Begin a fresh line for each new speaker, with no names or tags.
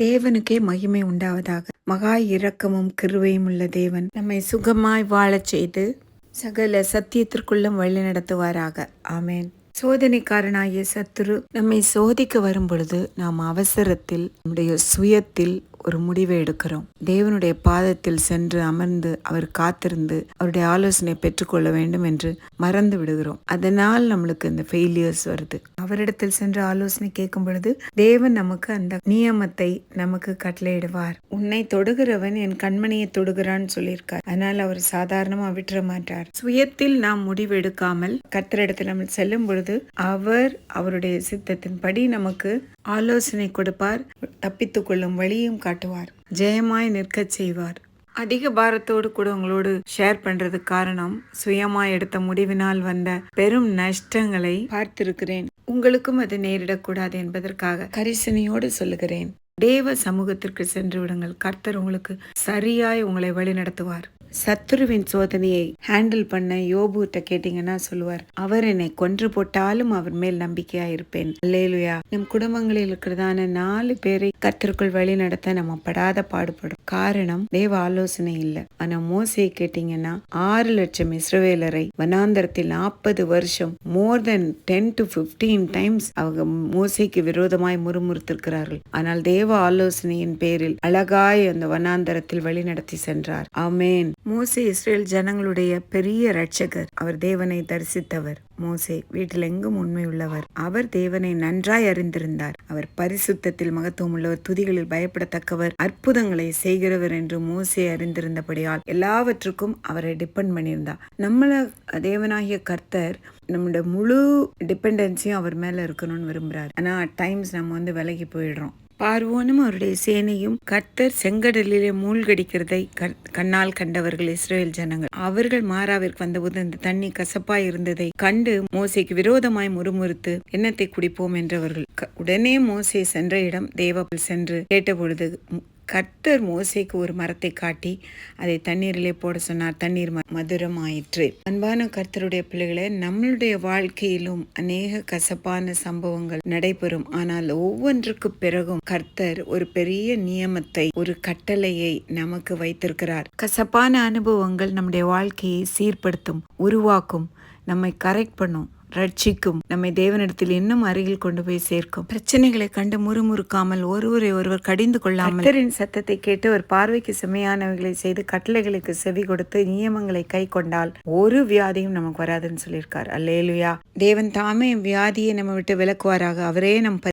தேவனுக்கே மகிமை உண்டாவதாக. மகா இரக்கமும் கிருபையும் உள்ள தேவன் நம்மை சுகமாய் வாழச் செய்து சகல சத்தியத்திற்குள்ளும் வழி நடத்துவாராக. ஆமேன். சோதனைக்காரனாகிய சத்துரு நம்மை சோதிக்க வரும் பொழுது நாம் அவசரத்தில் நம்முடைய சுயத்தில் ஒரு முடிவை எடுக்கிறோம். தேவனுடைய பாதத்தில் சென்று அமர்ந்து அவர் காத்திருந்து அவருடைய ஆலோசனை பெற்றுக்கொள்ள வேண்டும் என்று மறந்து விடுகிறோம். அதனால் நம்மளுக்கு இந்த ஃபெயிலியர்ஸ் வருது. அவரிடத்தில் சென்று ஆலோசனை கேட்கும் பொழுது தேவன் நமக்கு அந்த நியமத்தை நமக்கு கட்டளையிடுவார். உன்னை தொடுகிறவன் என் கண்மணியை தொடுகிறான்னு சொல்லியிருக்கார். அதனால் அவர் சாதாரணமா விட்டுற மாட்டார். சுயத்தில் நாம் முடிவு எடுக்காமல் கர்த்தரிடத்தில் நம்ம செல்லும் பொழுது அவர் அவருடைய சித்தத்தின்படி நமக்கு ஆலோசனை கொடுப்பார். தப்பித்துக் கொள்ளும் வழியும் காட்டுவார். ஜெயமாய் நிற்கச் செய்வார். அதிக பாரத்தோடு கூட உங்களோடு ஷேர் பண்றதுக்கு காரணம் சுயமாய் எடுத்த முடிவினால் வந்த பெரும் நஷ்டங்களை பார்த்திருக்கிறேன். உங்களுக்கும் அது நேரிடக்கூடாது என்பதற்காக கரிசனையோடு சொல்லுகிறேன். தேவ சமூகத்திற்கு சென்று விடுங்கள். கர்த்தர் உங்களுக்கு சரியாய் உங்களை வழி நடத்துவார். சத்துருவின் சோதனையை ஹேண்டில் பண்ண யோபுட்ட கேட்டீங்கன்னா சொல்லுவார், அவர் என்னை கொன்று போட்டாலும் அவர் மேல் நம்பிக்கையா இருப்பேன். அல்லேலூயா. நம் குடும்பங்களில் இருக்கிறதான 4 பேரை கர்த்தருக்குள் வழி நடத்த நம்ம படாத பாடுபடும். காரணம் தேவ ஆலோசனை இல்லை. ஆனா மோசையை கேட்டீங்கன்னா 6 லட்சம் இஸ்ரவேலரை வனாந்தரத்தில் 40 வருஷம் மோர் தென் 10 to 15 டைம்ஸ் அவங்க மோசைக்கு விரோதமாய் முறுமுறுத்திருக்கிறார்கள். ஆனால் தேவ ஆலோசனையின் பேரில் அழகாய் அந்த வனாந்தரத்தில் வழி நடத்தி சென்றார். ஆமேன். மோசே இஸ்ரேல் ஜனங்களுடைய பெரிய இரட்சகர். அவர் தேவனை தரிசித்தவர். மோசே வீட்டில் எங்கும் உண்மை உள்ளவர். அவர் தேவனை நன்றாய் அறிந்திருந்தார். அவர் பரிசுத்தத்தில் மகத்துவம் உள்ளவர், துதிகளில் பயப்படத்தக்கவர், அற்புதங்களை செய்கிறவர் என்று மோசே அறிந்திருந்தபடியால் எல்லாவற்றுக்கும் அவரை டிபெண்ட் பண்ணியிருந்தார். நம்மள தேவனாகிய கர்த்தர் நம்மளோட முழு டிபெண்டன்சியும் அவர் மேல இருக்கணும்னு விரும்புறாரு. ஆனா அட் டைம்ஸ் நம்ம விலகி போயிடுறோம். பார்வோனும் அவருடைய சேனையும் கர்த்தர் செங்கடலிலே மூழ்கடிக்கிறதை கண்ணால் கண்டவர்கள் இஸ்ரேல் ஜனங்கள். அவர்கள் மாறாவிற்கு வந்தபோது அந்த தண்ணி கசப்பாய் இருந்ததை கண்டு மோசேக்கு விரோதமாய் முறுமுறுத்து எண்ணத்தை குடிப்போம் என்றவர்கள். உடனே மோசே சென்ற இடம் தேவபில் சென்று கேட்டபொழுது கர்த்தர் மோசேக்கு ஒரு மரத்தை காட்டி அதை தண்ணீரிலே போட சொன்னார். தண்ணீர் மதுரம் ஆயிற்று. அன்பான கர்த்தருடைய பிள்ளைகளை, நம்மளுடைய வாழ்க்கையிலும் அநேக கசப்பான சம்பவங்கள் நடைபெறும். ஆனால் ஒவ்வொன்றுக்கு பிறகும் கர்த்தர் ஒரு பெரிய நியமத்தை, ஒரு கட்டளையை நமக்கு வைத்திருக்கிறார். கசப்பான அனுபவங்கள் நம்முடைய வாழ்க்கையை சீர்படுத்தும், உருவாக்கும், நம்மை கரெக்ட் பண்ணும், ரட்சிக்கும், நம்மை தேவனிடத்தில் இன்னும் அருகில் கொண்டு போய் சேர்க்கும். பிரச்சனைகளை கண்டு முறுமுறுக்காமல் ஒருவரை ஒருவர் கடிந்து கொள்ளாமல் கர்த்தரின் சத்தத்தை கேட்டு ஒரு பார்வைக்கு செம்மையானவைகளை செய்து கட்டளைகளுக்கு செவி கொடுத்து நியமங்களை கை கொண்டால் ஒரு வியாதியும் நமக்கு வராதுன்னு சொல்லியிருக்கார். அல்லேலூயா. தேவன் தாமே வியாதியை நம்ம விட்டு விலக்குவாராக. அவரே நம்